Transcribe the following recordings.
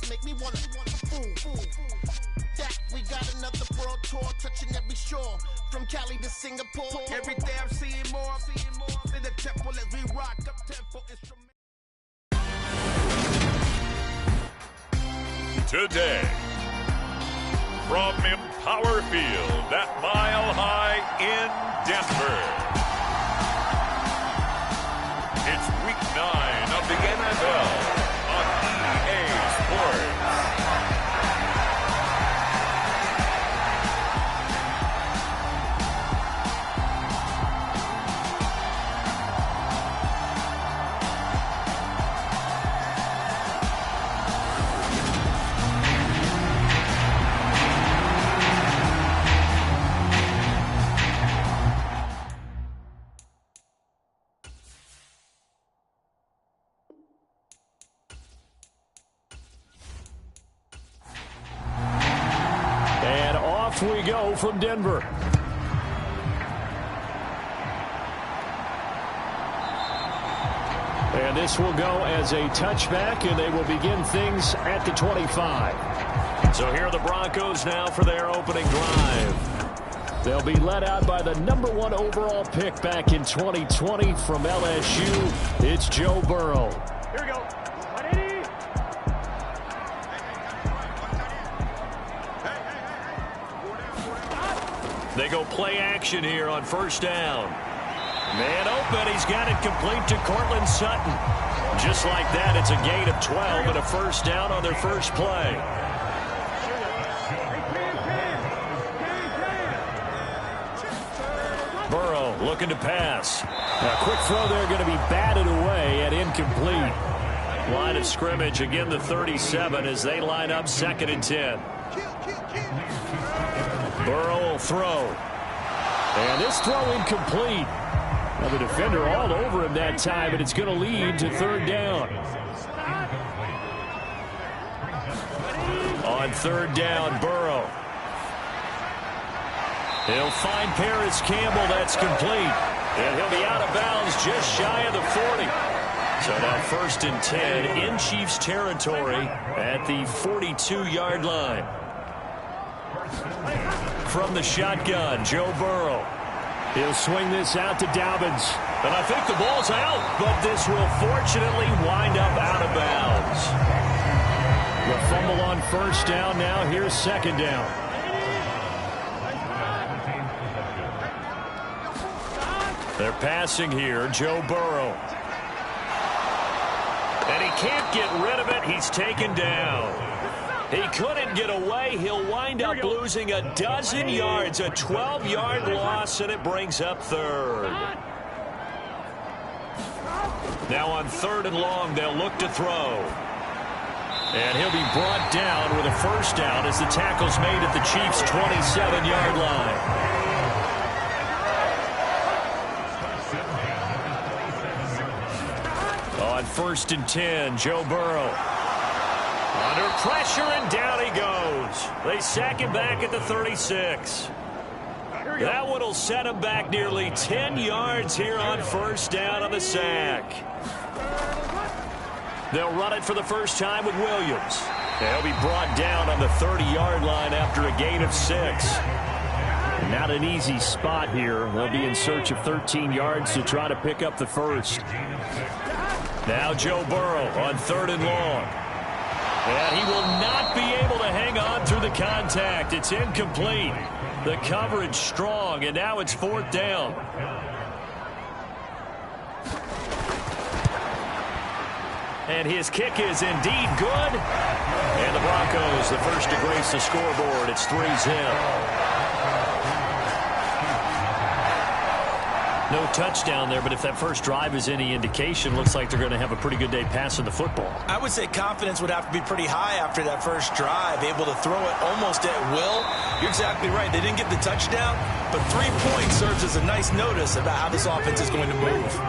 make me wanna fool. That we got another world tour, touching every shore, from Cali to Singapore. Every day I'm seeing more in the temple as we rock up tempo instrument. Today, from Empower Field at Mile High in Denver, it's Week 9 of the NFL on EA Sports. We go from Denver. And this will go as a touchback, and they will begin things at the 25. So here are the Broncos now for their opening drive. They'll be led out by the #1 overall pick back in 2020 from LSU. It's Joe Burrow. Here we go. They go play action here on first down. Man open. He's got it complete to Cortland Sutton. Just like that, it's a gain of 12 and a first down on their first play. Burrow looking to pass. A quick throw there going to be batted away and incomplete. Line of scrimmage, again the 37 as they line up 2nd and 10. Burrow will throw. And this throw incomplete. Now the defender all over him that time, and it's going to lead to 3rd down. On 3rd down, Burrow. He'll find Paris Campbell. That's complete. And he'll be out of bounds just shy of the 40. So now 1st and 10 in Chiefs territory at the 42-yard line. From the shotgun, Joe Burrow. He'll swing this out to Dobbins. And I think the ball's out, but this will fortunately wind up out of bounds. The fumble on first down now. Here's 2nd down. They're passing here, Joe Burrow. And he can't get rid of it. He's taken down. He couldn't get away. He'll wind up losing a dozen yards, a 12-yard loss, and it brings up 3rd. Now on 3rd and long, they'll look to throw. And he'll be brought down with a first down as the tackle's made at the Chiefs' 27-yard line. On 1st and 10, Joe Burrow. Under pressure, and down he goes. They sack him back at the 36. That one will set him back nearly 10 yards here on first down on the sack. They'll run it for the first time with Williams. They'll be brought down on the 30-yard line after a gain of 6. Not an easy spot here. They'll be in search of 13 yards to try to pick up the first. Now Joe Burrow on 3rd and long. And he will not be able to hang on through the contact. It's incomplete. The coverage strong, and now it's 4th down. And his kick is indeed good. And the Broncos, the first to grace the scoreboard. It's 3-0. No touchdown there, but if that first drive is any indication, looks like they're going to have a pretty good day passing the football. I would say confidence would have to be pretty high after that first drive, able to throw it almost at will. You're exactly right. They didn't get the touchdown, but 3 points serves as a nice notice about how this offense is going to move.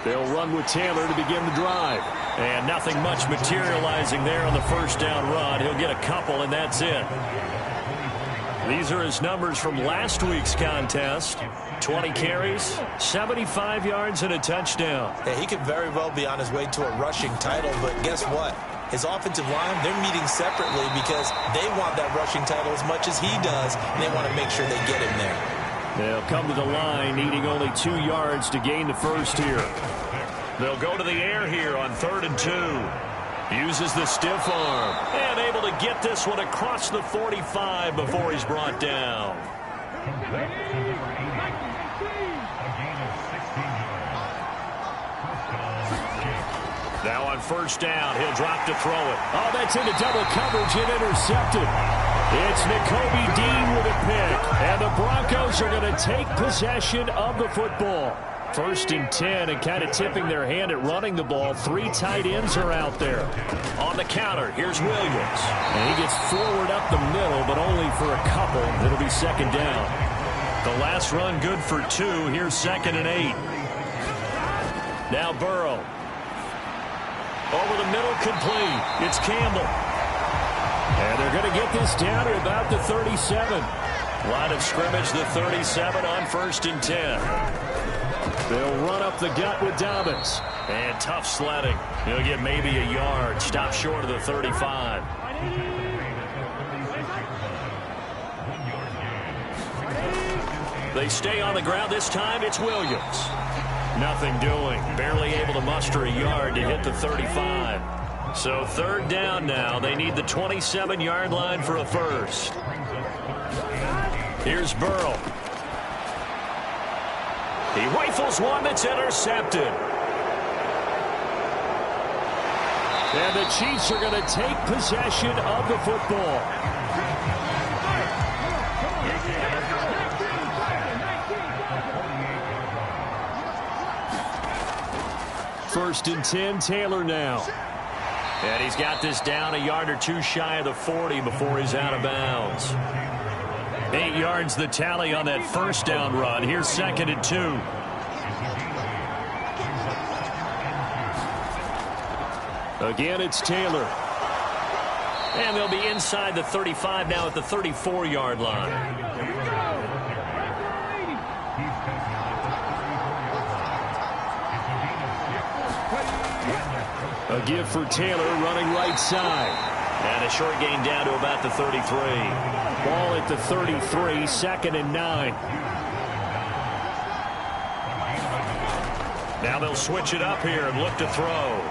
They'll run with Taylor to begin the drive. And nothing much materializing there on the first down run. He'll get a couple, and that's it. These are his numbers from last week's contest. 20 carries, 75 yards, and a touchdown. Yeah, he could very well be on his way to a rushing title, but guess what? His offensive line, they're meeting separately because they want that rushing title as much as he does, and they want to make sure they get him there. They'll come to the line needing only 2 yards to gain the first here. They'll go to the air here on 3rd and 2. Uses the stiff arm and able to get this one across the 45 before he's brought down. Now on 1st down, he'll drop to throw it. Oh, that's into double coverage and intercepted. It's Nakobe Dean with a pick, and the Broncos are going to take possession of the football. 1st and 10, and kind of tipping their hand at running the ball. 3 tight ends are out there. On the counter, here's Williams. And he gets forward up the middle, but only for a couple. It'll be 2nd down. The last run good for 2. Here's 2nd and 8. Now Burrow. Over the middle, complete. It's Campbell. And they're going to get this down to about the 37. Line of scrimmage, the 37 on 1st and 10. They'll run up the gut with Dobbins. And tough sledding. He'll get maybe a yard. Stop short of the 35. They stay on the ground. This time it's Williams. Nothing doing. Barely able to muster a yard to hit the 35. So 3rd down now. They need the 27-yard line for a first. Here's Burrow. He rifles one that's intercepted. And the Chiefs are going to take possession of the football. First and 10, Taylor now. And he's got this down a yard or 2 shy of the 40 before he's out of bounds. 8 yards the tally on that 1st down run. Here's 2nd and 2. Again, it's Taylor. And they'll be inside the 35 now at the 34-yard line. A give for Taylor running right side. And a short gain down to about the 33. Ball at the 33, 2nd and 9. Now they'll switch it up here and look to throw.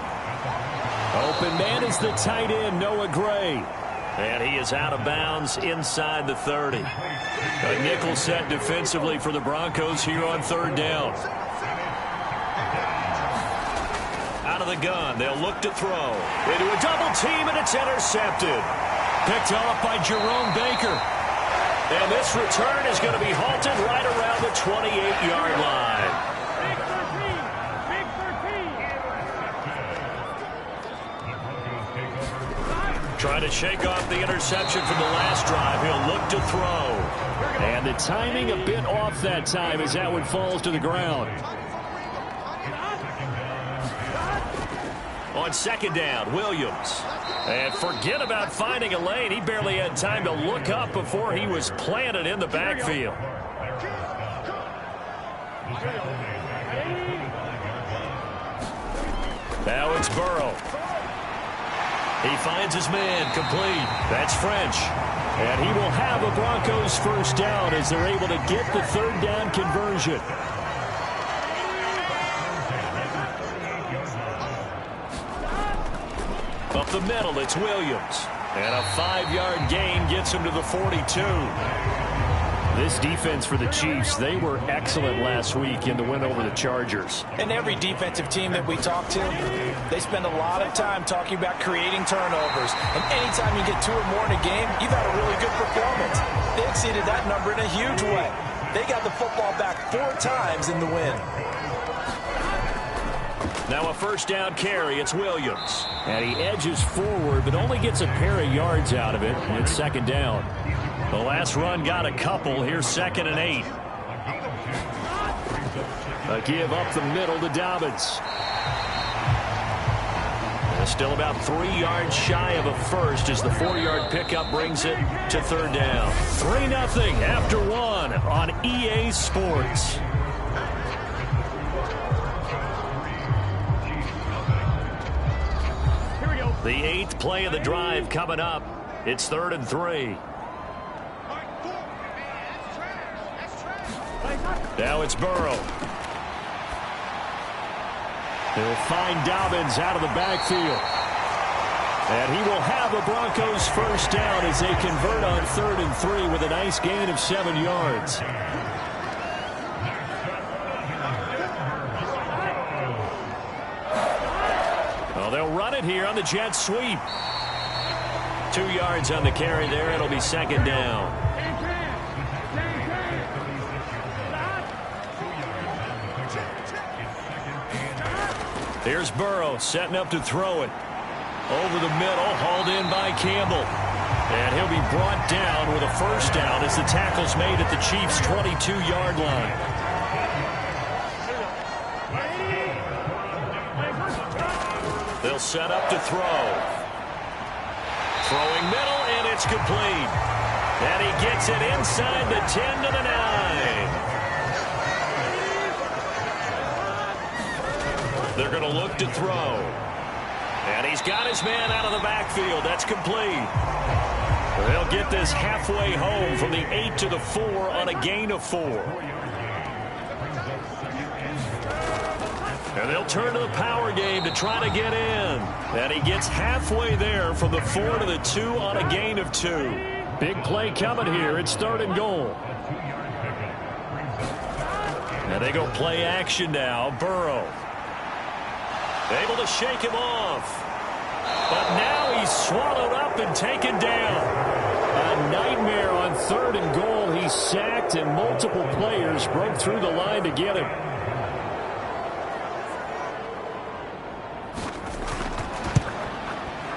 Open man is the tight end, Noah Gray. And he is out of bounds inside the 30. A nickel set defensively for the Broncos here on 3rd down. Out of the gun, they'll look to throw. Into a double team, and it's intercepted. Picked off by Jerome Baker. And this return is going to be halted right around the 28-yard line. Trying to shake off the interception from the last drive. He'll look to throw. And the timing a bit off that time as that one falls to the ground. On 2nd down, Williams. And forget about finding a lane. He barely had time to look up before he was planted in the backfield. Now it's Burrow. He finds his man, complete. That's French. And he will have a Broncos 1st down as they're able to get the 3rd down conversion. Up the middle, it's Williams. And a 5-yard gain gets him to the 42. This defense for the Chiefs, they were excellent last week in the win over the Chargers. And every defensive team that we talk to, they spend a lot of time talking about creating turnovers. And anytime you get 2 or more in a game, you've had a really good performance. They exceeded that number in a huge way. They got the football back 4 times in the win. Now a 1st down carry, it's Williams. And he edges forward, but only gets a pair of yards out of it. It's 2nd down. The last run got a couple. Here's 2nd and 8. A give up the middle to Dobbins. And still about 3 yards shy of a first as the 4-yard pickup brings it to 3rd down. 3-0 after 1 on EA Sports. The 8th play of the drive coming up. It's 3rd and 3. Now it's Burrow. He'll find Dobbins out of the backfield. And he will have a Broncos first down as they convert on 3rd and 3 with a nice gain of 7 yards. Well, they'll run it here on the jet sweep. 2 yards on the carry there. It'll be 2nd down. Here's Burrow setting up to throw it. Over the middle, hauled in by Campbell. And he'll be brought down with a first down as the tackle's made at the Chiefs' 22-yard line. They'll set up to throw. Throwing middle, and it's complete. And he gets it inside the 10 to the 9. They're going to look to throw. And he's got his man out of the backfield. That's complete. They'll get this halfway home from the 8 to the 4 on a gain of 4. And they'll turn to the power game to try to get in. And he gets halfway there from the 4 to the 2 on a gain of 2. Big play coming here. It's 3rd and goal. And they go play action now. Burrow. Able to shake him off. But now he's swallowed up and taken down. A nightmare on 3rd and goal. He's sacked and multiple players broke through the line to get him.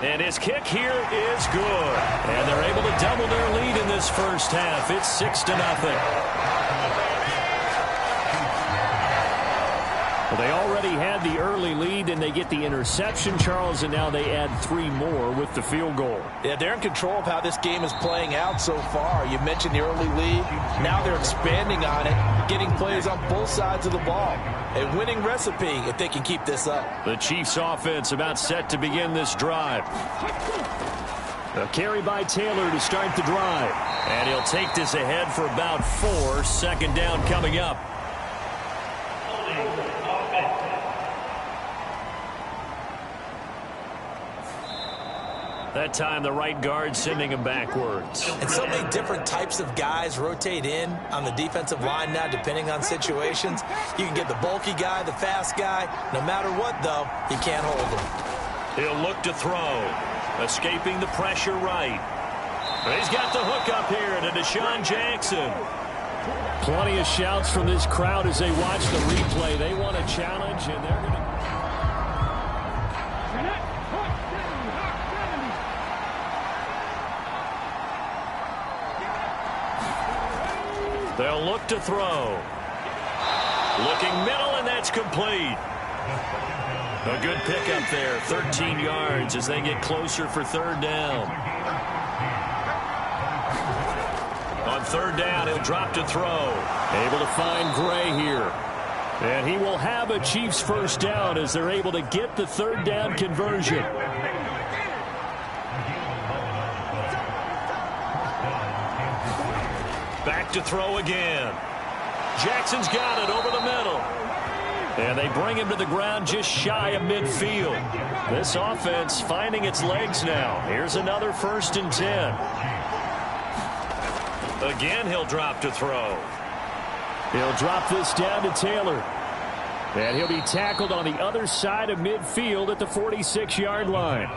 And his kick here is good. And they're able to double their lead in this first half. It's 6-0. Well, they already had the early lead, and they get the interception, Charles, and now they add 3 more with the field goal. Yeah, they're in control of how this game is playing out so far. You mentioned the early lead. Now they're expanding on it, getting plays on both sides of the ball. A winning recipe if they can keep this up. The Chiefs offense about set to begin this drive. A carry by Taylor to start the drive. And he'll take this ahead for about 4. 2nd down coming up. That time the right guard sending him backwards. And so many different types of guys rotate in on the defensive line now depending on situations. You can get the bulky guy, the fast guy. No matter what, though, you can't hold him. He'll look to throw. Escaping the pressure right. He's got the hook up here to Deshaun Jackson. Plenty of shouts from this crowd as they watch the replay. They want a challenge, and they're going to... They'll look to throw. Looking middle, and that's complete. A good pickup there, 13 yards as they get closer for 3rd down. On 3rd down, he'll drop to throw. Able to find Gray here. And he will have a Chiefs first down as they're able to get the 3rd down conversion. Back to throw again. Jackson's got it over the middle. And they bring him to the ground just shy of midfield. This offense finding its legs now. Here's another 1st and 10. Again, he'll drop to throw. He'll drop this down to Taylor. And he'll be tackled on the other side of midfield at the 46-yard line.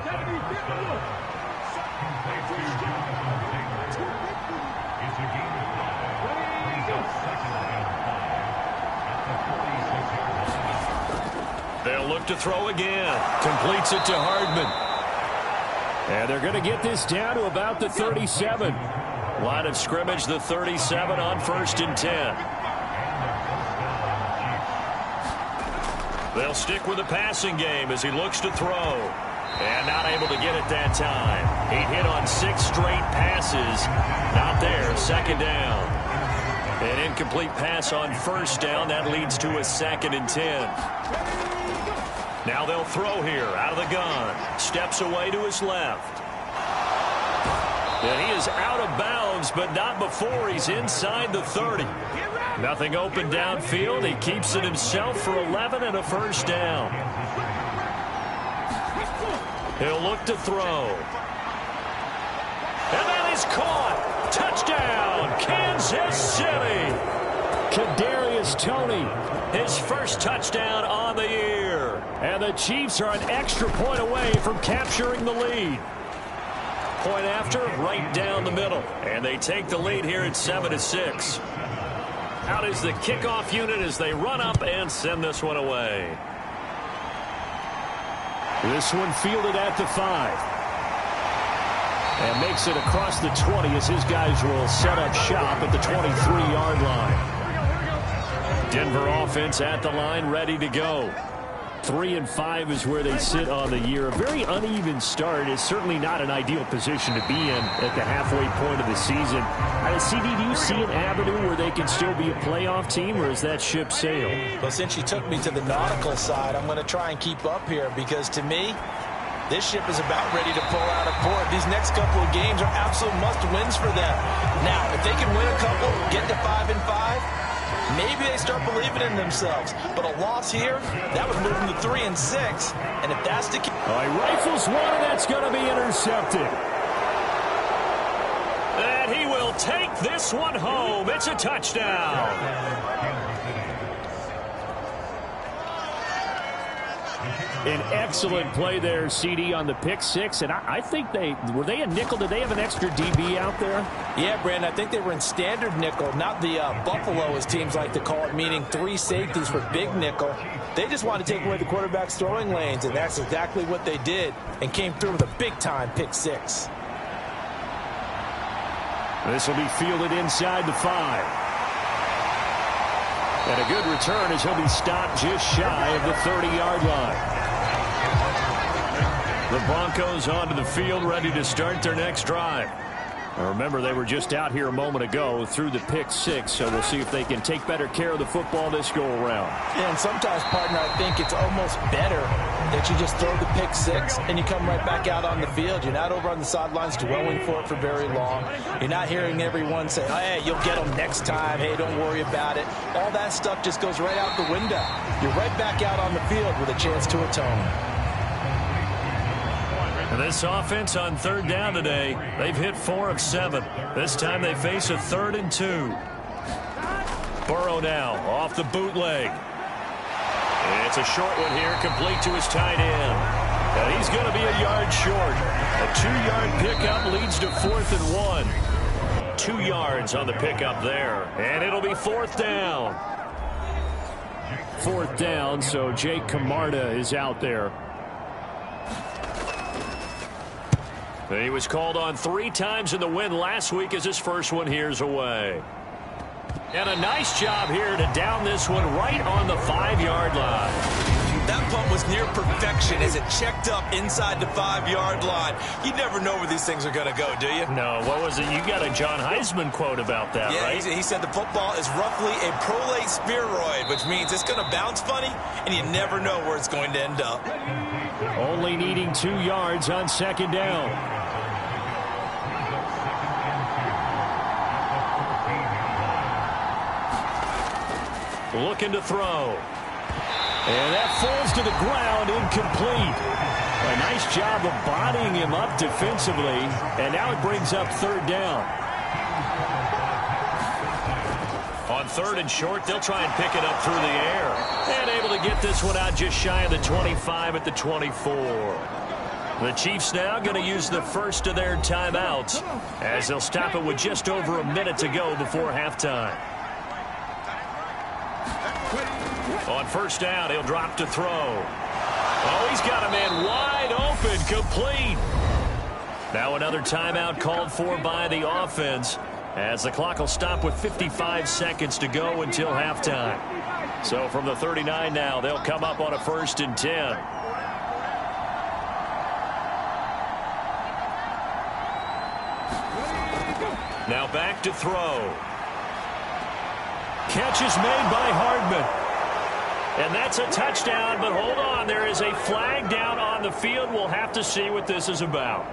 They'll look to throw again. Completes it to Hardman. And they're going to get this down to about the 37. Line of scrimmage, the 37 on 1st and 10. They'll stick with the passing game as he looks to throw. And not able to get it that time. He hit on 6 straight passes. Not there, 2nd down. An incomplete pass on 1st down. That leads to a 2nd and 10. Now they'll throw here out of the gun. Steps away to his left. And he is out of bounds, but not before he's inside the 30. Nothing open downfield. He keeps it himself for 11 and a first down. He'll look to throw. And that is caught. Touchdown, Kansas City. Kadarius Toney, his first touchdown on the year. And the Chiefs are an extra point away from capturing the lead. Point after, right down the middle. And they take the lead here at 7-6. Out is the kickoff unit as they run up and send this one away. This one fielded at the 5. And makes it across the 20 as his guys will set up shop at the 23-yard line. Denver offense at the line, ready to go. 3-5 is where they sit on the year. A very uneven start is certainly not an ideal position to be in at the halfway point of the season. CD, do you see an avenue where they can still be a playoff team, or is that ship sailed? Well, since you took me to the nautical side, I'm going to try and keep up here because, to me, this ship is about ready to pull out of port. These next couple of games are absolute must-wins for them. Now, if they can win a couple, get to 5-5, maybe they start believing in themselves. But a loss here, that would move them to 3-6. And if that's the case... He rifles one, and that's going to be intercepted. And he will take this one home. It's a touchdown. An excellent play there, CD, on the pick six. And I think were they a nickel? Did they have an extra DB out there? Yeah, Brandon, I think they were in standard nickel, not the Buffalo, as teams like to call it, meaning 3 safeties for big nickel. They just wanted to take away the quarterback's throwing lanes, and that's exactly what they did, and came through with a big-time pick six. This will be fielded inside the 5. And a good return as he'll be stopped just shy of the 30-yard line. The Broncos onto the field, ready to start their next drive. Remember, they were just out here a moment ago through the pick six, so we'll see if they can take better care of the football this go-around. Yeah, and sometimes, partner, I think it's almost better that you just throw the pick six and you come right back out on the field. You're not over on the sidelines dwelling for it for very long. You're not hearing everyone say, oh, hey, you'll get them next time. Hey, don't worry about it. All that stuff just goes right out the window. You're right back out on the field with a chance to atone. This offense on third down today, they've hit 4 of 7. This time they face a 3rd and 2. Burrow now off the bootleg. It's a short one here, complete to his tight end. And he's going to be a yard short. A 2-yard pickup leads to 4th and 1. 2 yards on the pickup there. And it'll be 4th down. 4th down, so Jake Camarda is out there. He was called on 3 times in the win last week as his first one here's away. And a nice job here to down this one right on the 5-yard line. That punt was near perfection as it checked up inside the 5-yard line. You never know where these things are going to go, do you? No, what was it? You got a John Heisman quote about that, right? Yeah, he said the football is roughly a prolate spheroid, which means it's going to bounce funny, and you never know where it's going to end up. Only needing 2 yards on 2nd down. Looking to throw. And that falls to the ground, incomplete. A nice job of bodying him up defensively. And now it brings up 3rd down. On 3rd and short, they'll try and pick it up through the air. And able to get this one out just shy of the 25 at the 24. The Chiefs now going to use the first of their timeouts as they'll stop it with just over a minute to go before halftime. On 1st down, he'll drop to throw. Oh, he's got a man wide open, complete. Now another timeout called for by the offense as the clock will stop with 55 seconds to go until halftime. So from the 39 now, they'll come up on a 1st and 10. Now back to throw. Catch is made by Hardman. And that's a touchdown, but hold on. There is a flag down on the field. We'll have to see what this is about.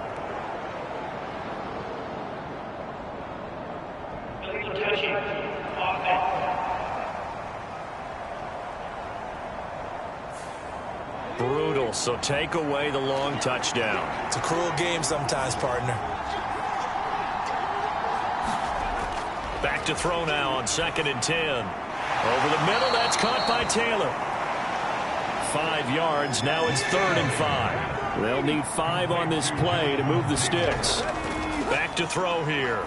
Brutal, so take away the long touchdown. It's a cruel game sometimes, partner. Back to throw now on 2nd and 10. Over the middle, that's caught by Taylor. 5 yards, now it's 3rd and 5. They'll need 5 on this play to move the sticks. Back to throw here.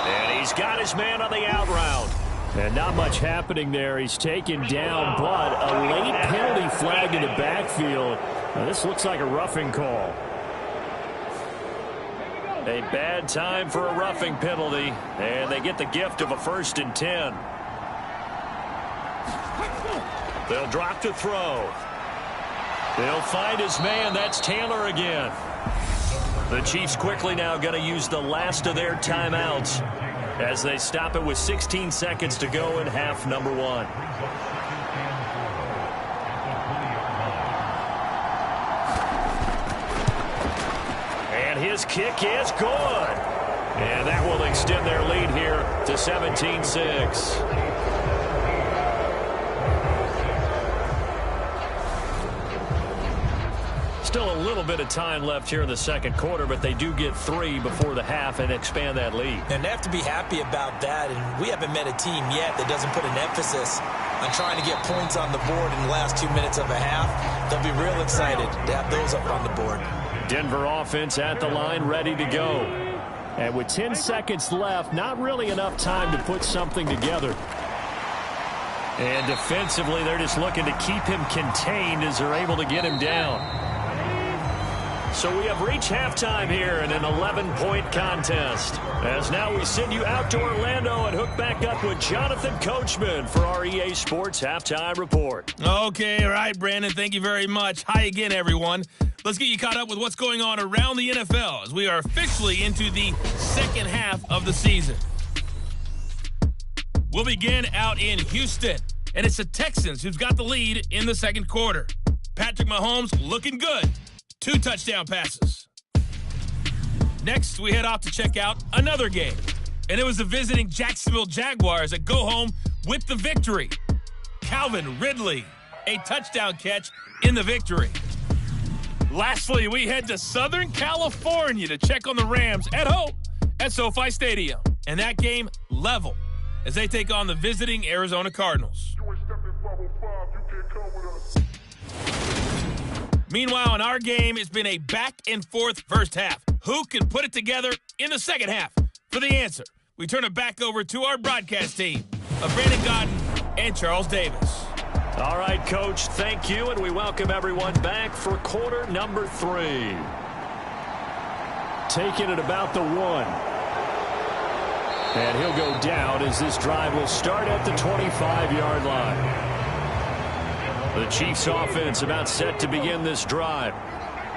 And he's got his man on the out route. And not much happening there. He's taken down, but a late penalty flag in the backfield. Now, this looks like a roughing call. A bad time for a roughing penalty, and they get the gift of a 1st and 10. They'll drop to throw. They'll find his man. That's Taylor again. The Chiefs quickly now going to use the last of their timeouts as they stop it with 16 seconds to go in half number 1. And his kick is good. And that will extend their lead here to 17-6. Still a little bit of time left here in the second quarter, but they do get 3 before the half and expand that lead. And they have to be happy about that, and we haven't met a team yet that doesn't put an emphasis on trying to get points on the board in the last 2 minutes of a half. They'll be real excited to have those up on the board. Denver offense at the line, ready to go. And with 10 seconds left, not really enough time to put something together. And defensively, they're just looking to keep him contained as they're able to get him down. So we have reached halftime here in an 11-point contest. As now we send you out to Orlando and hook back up with Jonathan Coachman for our EA Sports Halftime Report. Okay, all right, Brandon, thank you very much. Hi again, everyone. Let's get you caught up with what's going on around the NFL as we are officially into the second half of the season. We'll begin out in Houston, and it's the Texans who've got the lead in the second quarter. Patrick Mahomes looking good. 2 touchdown passes. Next, we head off to check out another game. And it was the visiting Jacksonville Jaguars that go home with the victory. Calvin Ridley, a touchdown catch in the victory. Lastly, we head to Southern California to check on the Rams at home at SoFi Stadium. And that game level as they take on the visiting Arizona Cardinals. Meanwhile, in our game, it's been a back-and-forth first half. Who can put it together in the second half? For the answer, we turn it back over to our broadcast team of Brandon Godden and Charles Davis. All right, Coach, thank you, and we welcome everyone back for quarter number 3. Taking it about the 1. And he'll go down as this drive will start at the 25-yard line. The Chiefs offense about set to begin this drive.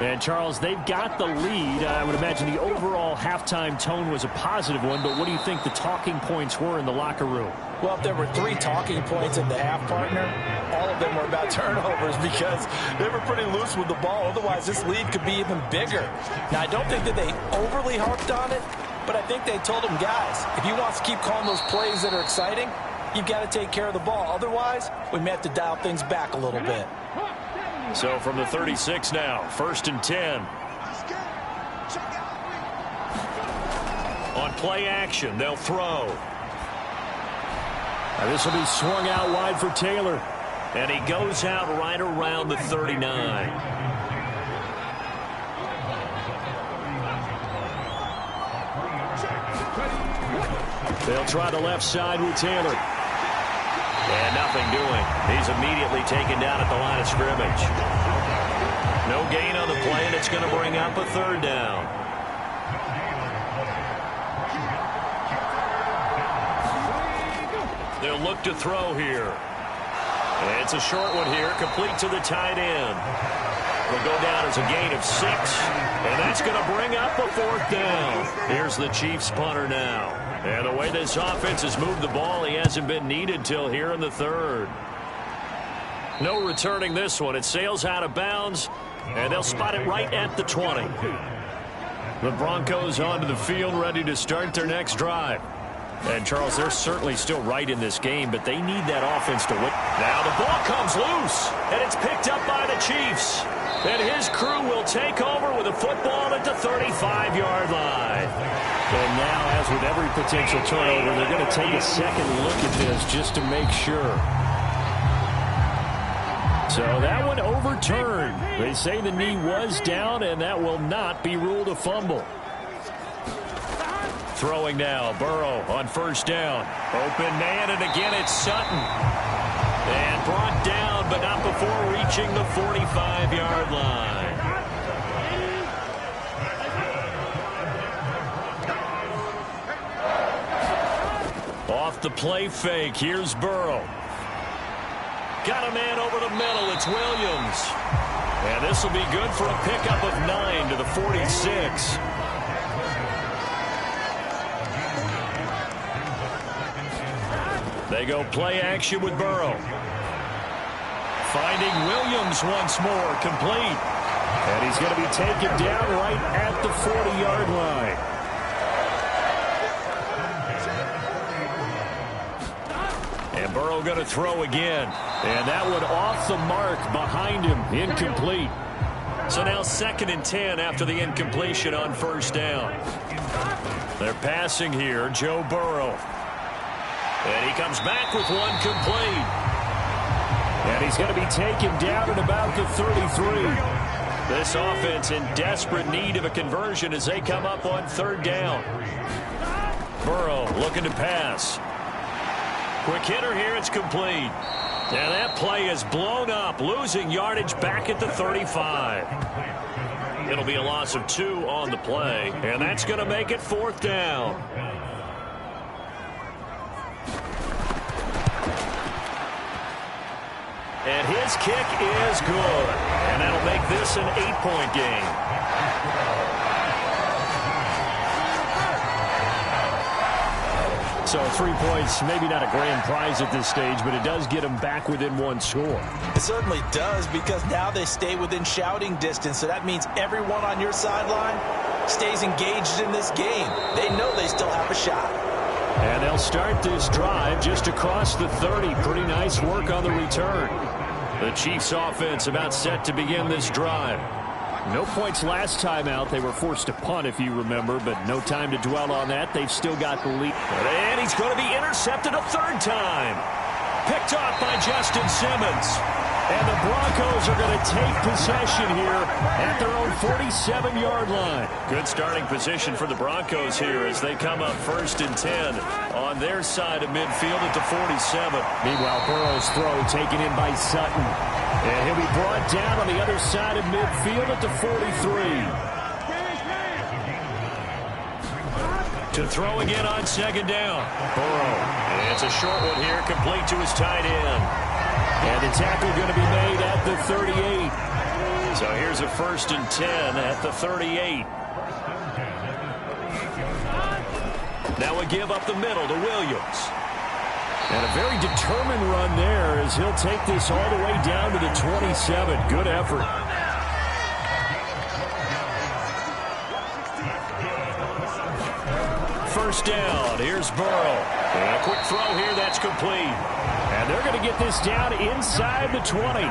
And, Charles, they've got the lead. I would imagine the overall halftime tone was a positive one, but what do you think the talking points were in the locker room? Well, if there were 3 talking points in the half, partner, all of them were about turnovers because they were pretty loose with the ball. Otherwise, this lead could be even bigger. Now, I don't think that they overly harped on it, but I think they told them, guys, if you want to keep calling those plays that are exciting, you've got to take care of the ball. Otherwise, we may have to dial things back a little bit. So from the 36 now, 1st and 10. On play action, they'll throw. Now this will be swung out wide for Taylor. And he goes out right around the 39. They'll try the left side with Taylor. And nothing doing. He's immediately taken down at the line of scrimmage. No gain on the play, and it's going to bring up a 3rd down. They'll look to throw here. And it's a short one here, complete to the tight end. Will go down as a gain of 6, and that's going to bring up a 4th down. Here's the Chiefs punter now. And the way this offense has moved the ball, he hasn't been needed till here in the 3rd. No returning this one. It sails out of bounds, and they'll spot it right at the 20. The Broncos onto the field, ready to start their next drive. And, Charles, they're certainly still right in this game, but they need that offense to win. Now the ball comes loose, and it's picked up by the Chiefs. And his crew will take over with a football at the 35-yard line. And now, as with every potential turnover, they're going to take a second look at this just to make sure. So that one overturned. They say the knee was down, and that will not be ruled a fumble. Throwing now, Burrow on 1st down. Open man, and again it's Sutton. And brought down, but not before reaching the 45-yard line. Off the play fake, here's Burrow. Got a man over the middle, it's Williams. And this will be good for a pickup of 9 to the 46. They go play action with Burrow. Finding Williams once more, complete. And he's going to be taken down right at the 40-yard line. And Burrow going to throw again. And that one off the mark behind him, incomplete. So now 2nd and 10 after the incompletion on 1st down. They're passing here, Joe Burrow. And he comes back with one complete. And he's going to be taken down at about the 33. This offense in desperate need of a conversion as they come up on 3rd down. Burrow looking to pass. Quick hitter here, it's complete. And that play is blown up, losing yardage back at the 35. It'll be a loss of 2 on the play, and that's going to make it 4th down. And his kick is good. And that'll make this an 8-point game. So 3 points, maybe not a grand prize at this stage, but it does get them back within 1 score. It certainly does, because now they stay within shouting distance. So that means everyone on your sideline stays engaged in this game. They know they still have a shot. And they'll start this drive just across the 30. Pretty nice work on the return. The Chiefs offense about set to begin this drive. No points last time out. They were forced to punt, if you remember, but no time to dwell on that. They've still got the lead. And he's going to be intercepted a 3rd time. Picked off by Justin Simmons. And the Broncos are going to take possession here at their own 47-yard line. Good starting position for the Broncos here as they come up 1st and 10 on their side of midfield at the 47. Meanwhile, Burrow's throw taken in by Sutton. And he'll be brought down on the other side of midfield at the 43. To throw again on 2nd down. Burrow. It's a short one here, complete to his tight end. And the tackle going to be made at the 38. So here's a 1st and 10 at the 38. Now a give up the middle to Williams. And a very determined run there as he'll take this all the way down to the 27. Good effort. First down. Here's Burrow. And a quick throw here. That's complete. And they're going to get this down inside the 20.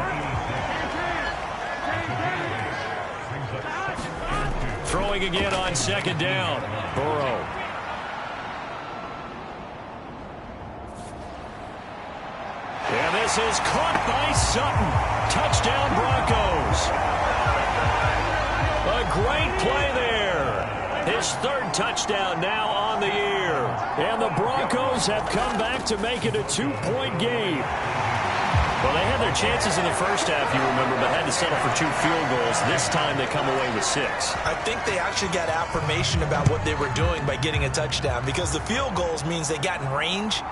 Throwing again on 2nd down. Burrow. And this is caught by Sutton. Touchdown Broncos. A great play there. His 3rd touchdown now on the year. And the Broncos have come back to make it a 2-point game. Well, they had their chances in the first half, you remember, but had to settle for 2 field goals. This time they come away with 6. I think they actually got affirmation about what they were doing by getting a touchdown, because the field goals means they got in range.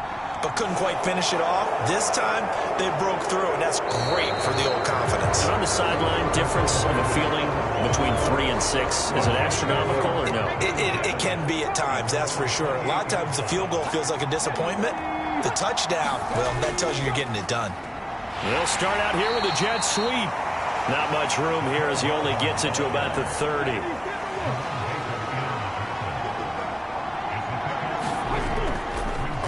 but couldn't quite finish it off. This time, they broke through, and that's great for the old confidence. And on the sideline, difference of a feeling between 3 and 6, is it astronomical or no? It can be at times, that's for sure. A lot of times the field goal feels like a disappointment. The touchdown, well, that tells you you're getting it done. They'll start out here with a jet sweep. Not much room here as he only gets it to about the 30.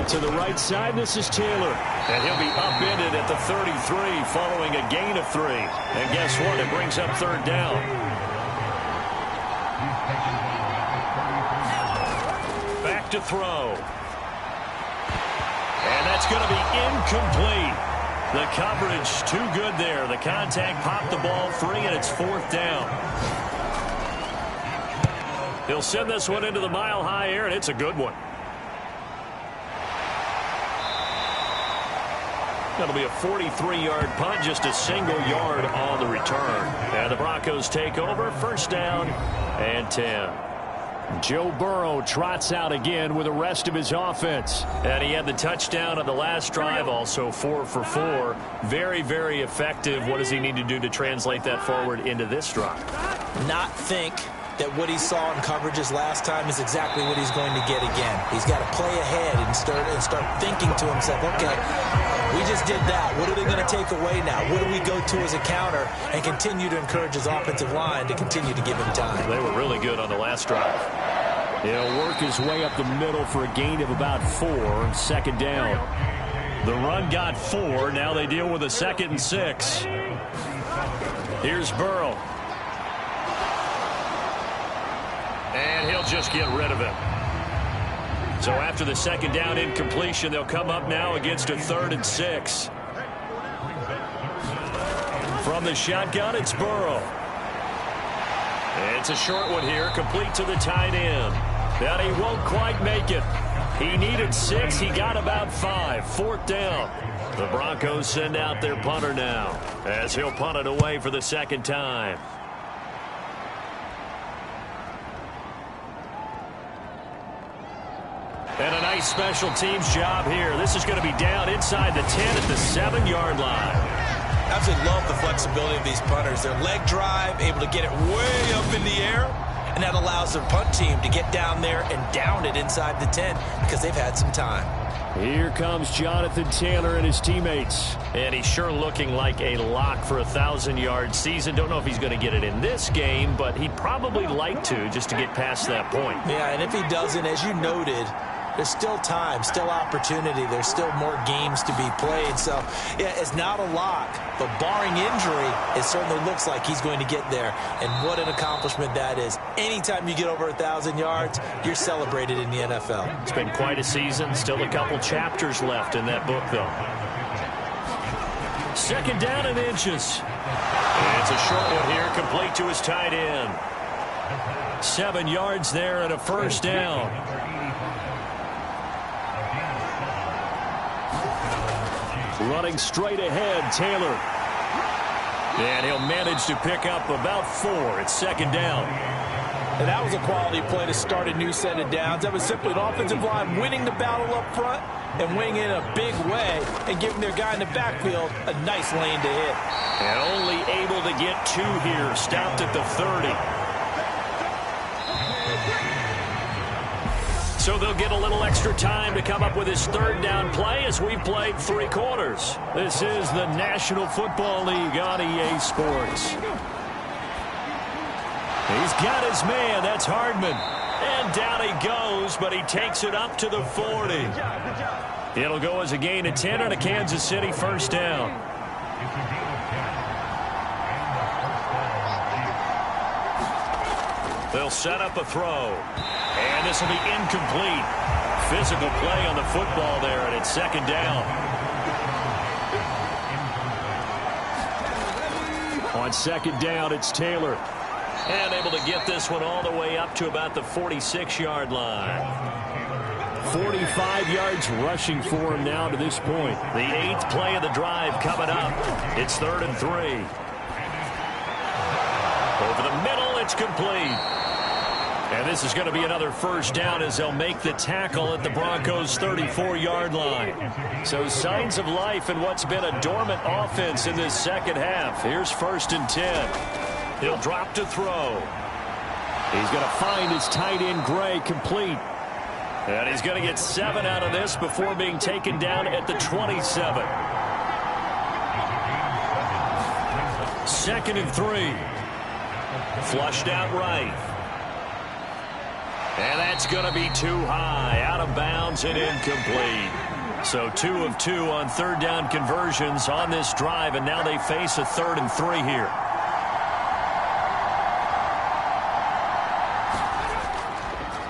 To the right side, this is Taylor. And he'll be upended at the 33 following a gain of 3. And guess what? It brings up 3rd down. Back to throw. And that's going to be incomplete. The coverage too good there. The contact popped the ball free, and it's 4th down. He'll send this one into the mile-high air, and it's a good one. That'll be a 43-yard punt, just a single yard on the return. And the Broncos take over, 1st down and 10. Joe Burrow trots out again with the rest of his offense. And he had the touchdown on the last drive, also 4 for 4. Very, very effective. What does he need to do to translate that forward into this drive? Not think that what he saw in coverages last time is exactly what he's going to get again. He's got to play ahead and start thinking to himself, okay, we just did that. What are they going to take away now? What do we go to as a counter? And continue to encourage his offensive line to continue to give him time. They were really good on the last drive. He'll work his way up the middle for a gain of about 4. 2nd down. The run got 4. Now they deal with a 2nd and 6. Here's Burrow. And he'll just get rid of it. So after the 2nd down incompletion, they'll come up now against a 3rd and 6. From the shotgun, it's Burrow. It's a short one here, complete to the tight end. But he won't quite make it. He needed 6. He got about 5. 4th down. The Broncos send out their punter now, as he'll punt it away for the 2nd time. And a nice special teams job here. This is going to be down inside the 10 at the 7-yard line. Absolutely love the flexibility of these punters. Their leg drive, able to get it way up in the air, and that allows their punt team to get down there and down it inside the 10 because they've had some time. Here comes Jonathan Taylor and his teammates. And he's sure looking like a lock for a 1,000-yard season. Don't know if he's going to get it in this game, but he'd probably like to just to get past that point. Yeah, and if he doesn't, as you noted, there's still time, still opportunity. There's still more games to be played. So, yeah, it's not a lock, but barring injury, it certainly looks like he's going to get there. And what an accomplishment that is. Anytime you get over 1,000 yards, you're celebrated in the NFL. It's been quite a season. Still a couple chapters left in that book, though. 2nd down and inches. And it's a short one here, complete to his tight end. 7 yards there and a 1st down. Running straight ahead, Taylor. And he'll manage to pick up about 4. It's 2nd down. And that was a quality play to start a new set of downs. That was simply an offensive line winning the battle up front and winning in a big way and giving their guy in the backfield a nice lane to hit. And only able to get 2 here. Stopped at the 30. So they'll get a little extra time to come up with his 3rd down play as we've played 3 quarters. This is the National Football League on EA Sports. He's got his man. That's Hardman. And down he goes, but he takes it up to the 40. It'll go as a gain of 10 on a Kansas City 1st down. They'll set up a throw. And this will be incomplete. Physical play on the football there, and it's 2nd down. On 2nd down, it's Taylor. And able to get this one all the way up to about the 46-yard line. 45 yards rushing for him now to this point. The 8th play of the drive coming up. It's 3rd and 3. Over the middle, it's complete. And this is going to be another first down as they'll make the tackle at the Broncos' 34-yard line. So signs of life in what's been a dormant offense in this second half. Here's 1st and 10. He'll drop to throw. He's going to find his tight end Gray complete. And he's going to get 7 out of this before being taken down at the 27. 2nd and 3. Flushed out right. And that's going to be too high, out of bounds and incomplete. So 2 of 2 on 3rd down conversions on this drive, and now they face a 3rd and 3 here.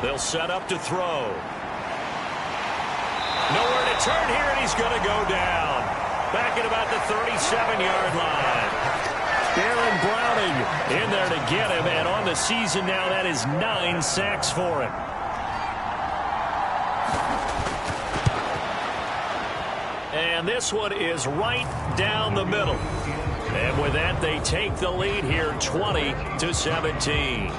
They'll set up to throw. Nowhere to turn here, and he's going to go down. Back at about the 37-yard line. Aaron Browning in there to get him, and on the season now, that is 9 sacks for him. And this one is right down the middle. And with that, they take the lead here 20-17.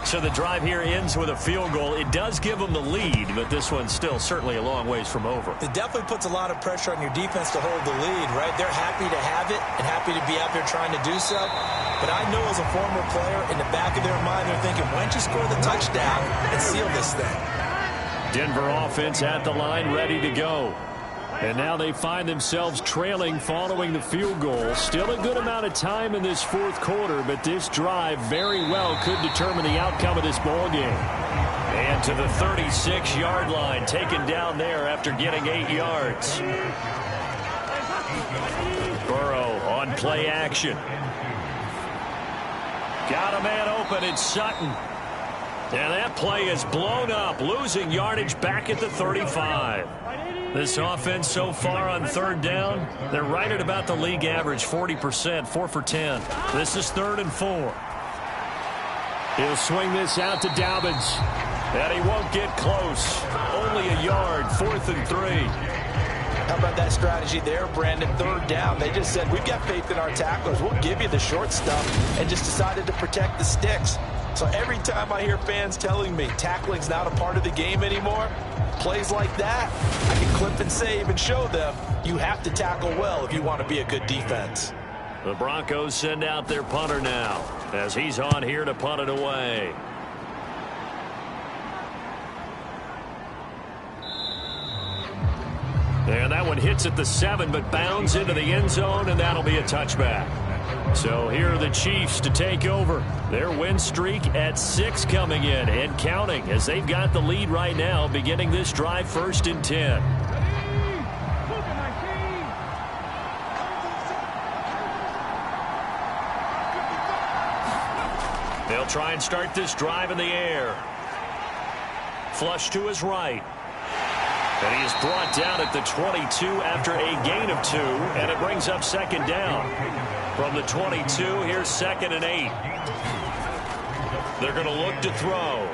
So the drive here ends with a field goal. It does give them the lead, but this one's still certainly a long ways from over. It definitely puts a lot of pressure on your defense to hold the lead, right? They're happy to have it and happy to be out there trying to do so. But I know as a former player, in the back of their mind, they're thinking, why don't you score the touchdown and seal this thing? Denver offense at the line, ready to go. And now they find themselves trailing following the field goal. Still a good amount of time in this 4th quarter, but this drive very well could determine the outcome of this ball game. And to the 36-yard line, taken down there after getting 8 yards. Burrow on play action. Got a man open, it's Sutton. And that play is blown up, losing yardage back at the 35. This offense so far on 3rd down, they're right at about the league average, 40%, 4 for 10. This is 3rd and 4. He'll swing this out to Dobbins, and he won't get close. Only a yard, 4th and 3. How about that strategy there, Brandon? 3rd down. They just said, we've got faith in our tacklers. We'll give you the short stuff, and just decided to protect the sticks. So every time I hear fans telling me tackling's not a part of the game anymore, plays like that, I can clip and save and show them you have to tackle well if you want to be a good defense. The Broncos send out their punter now as he's on here to punt it away. And that one hits at the 7, but bounds into the end zone, and that'll be a touchback. So here are the Chiefs to take over. Their win streak at 6 coming in and counting as they've got the lead right now, beginning this drive 1st and 10. They'll try and start this drive in the air. Flush to his right. And he is brought down at the 22 after a gain of 2, and it brings up 2nd down. From the 22, here's 2nd and 8. They're going to look to throw.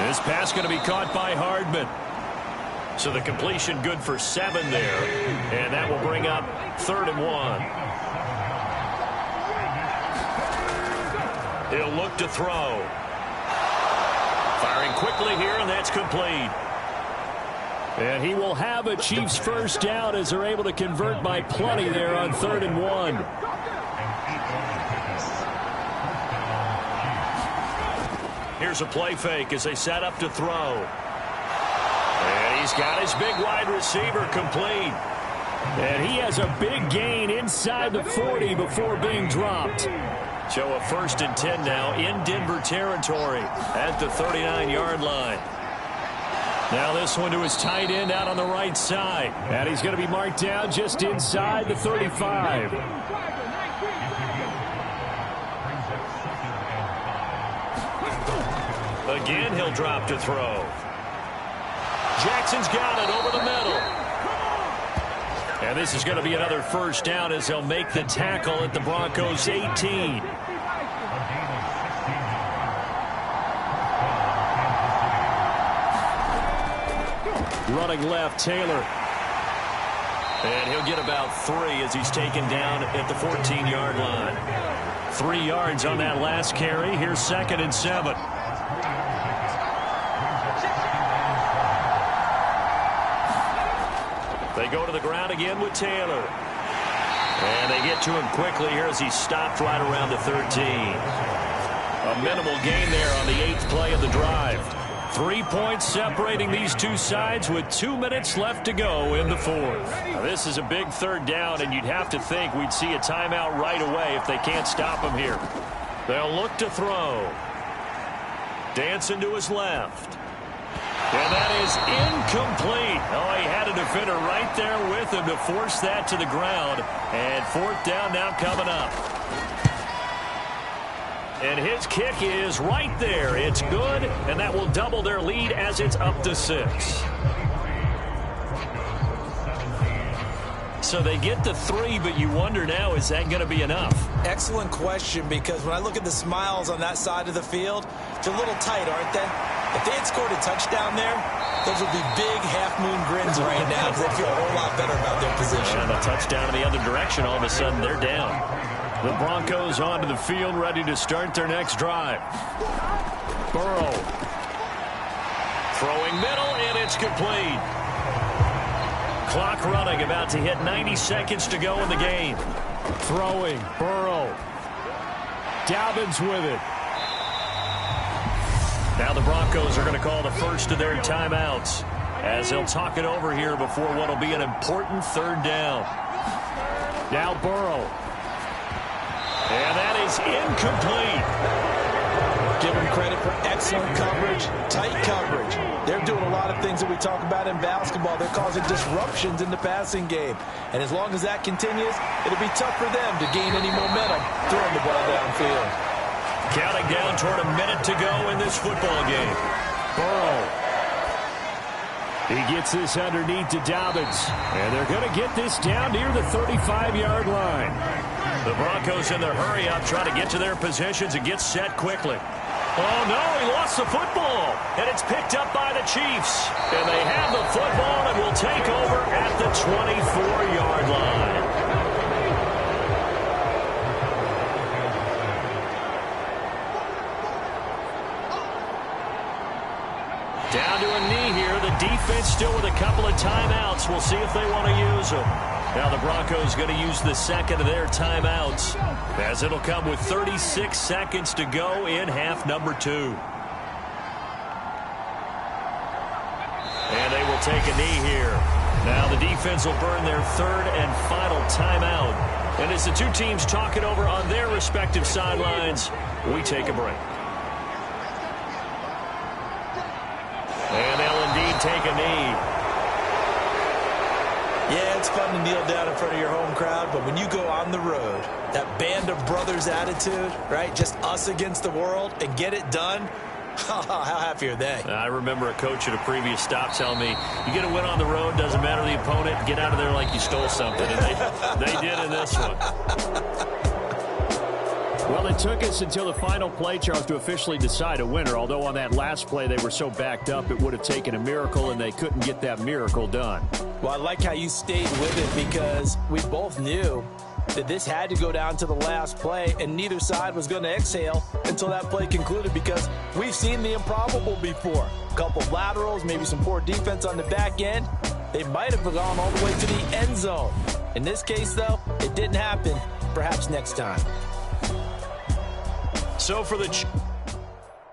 This pass going to be caught by Hardman. So the completion good for 7 there, and that will bring up 3rd and 1. He'll look to throw. Firing quickly here, and that's complete. And he will have a Chiefs first down as they're able to convert by plenty there on 3rd and 1. Here's a play fake as they set up to throw. And he's got his big wide receiver complete. And he has a big gain inside the 40 before being dropped. So a 1st and 10 now in Denver territory at the 39-yard line. Now this one to his tight end out on the right side. And he's going to be marked down just inside the 35. Again, he'll drop to throw. Jackson's got it over the middle. And this is going to be another first down as they'll make the tackle at the Broncos' 18. Running left, Taylor. And he'll get about 3 as he's taken down at the 14-yard line. 3 yards on that last carry. Here's 2nd and 7. They go to the ground again with Taylor. And they get to him quickly here as he's stopped right around the 13. A minimal gain there on the 8th play of the drive. 3 points separating these two sides with 2 minutes left to go in the 4th. Now, this is a big 3rd down, and you'd have to think we'd see a timeout right away if they can't stop him here. They'll look to throw. Dancing to his left. And that is incomplete. Oh, he had a defender right there with him to force that to the ground. And 4th down now coming up. And his kick is right there. It's good, and that will double their lead as it's up to 6. So they get to 3, but you wonder now, is that going to be enough? Excellent question, because when I look at the smiles on that side of the field, it's a little tight, aren't they? If they had scored a touchdown there, those would be big half-moon grins right now because they feel a whole lot better about their position. And a touchdown in the other direction, all of a sudden they're down. The Broncos onto the field, ready to start their next drive. Burrow. Throwing middle, and it's complete. Clock running, about to hit 90 seconds to go in the game. Throwing, Burrow. Dobbins with it. Now the Broncos are going to call the first of their timeouts as they'll talk it over here before what will be an important 3rd down. Now Burrow. And that is incomplete. Give them credit for excellent coverage, tight coverage. They're doing a lot of things that we talk about in basketball. They're causing disruptions in the passing game. And as long as that continues, it'll be tough for them to gain any momentum throwing the ball downfield. Counting down toward a minute to go in this football game. Burrow. He gets this underneath to Dobbins. And they're going to get this down near the 35-yard line. The Broncos in their hurry-up trying to get to their positions and get set quickly. Oh, no, he lost the football. And it's picked up by the Chiefs. And they have the football and will take over at the 24-yard line. Down to a knee here. The defense still with a couple of timeouts. We'll see if they want to use them. Now the Broncos going to use the 2nd of their timeouts as it'll come with 36 seconds to go in half number 2. And they will take a knee here. Now the defense will burn their 3rd and final timeout. And as the two teams talk it over on their respective sidelines, we take a break. And they'll indeed take a knee. Yeah, it's fun to kneel down in front of your home crowd, but when you go on the road, that band of brothers attitude, right, just us against the world, and get it done, how happy are they? I remember a coach at a previous stop telling me, you get a win on the road, doesn't matter the opponent, get out of there like you stole something, and they did in this one. Well, it took us until the final play, Charles, to officially decide a winner, although on that last play they were so backed up it would have taken a miracle, and they couldn't get that miracle done. Well, I like how you stayed with it because we both knew that this had to go down to the last play, and neither side was going to exhale until that play concluded because we've seen the improbable before. A couple of laterals, maybe some poor defense on the back end. They might have gone all the way to the end zone. In this case, though, it didn't happen. Perhaps next time. So for the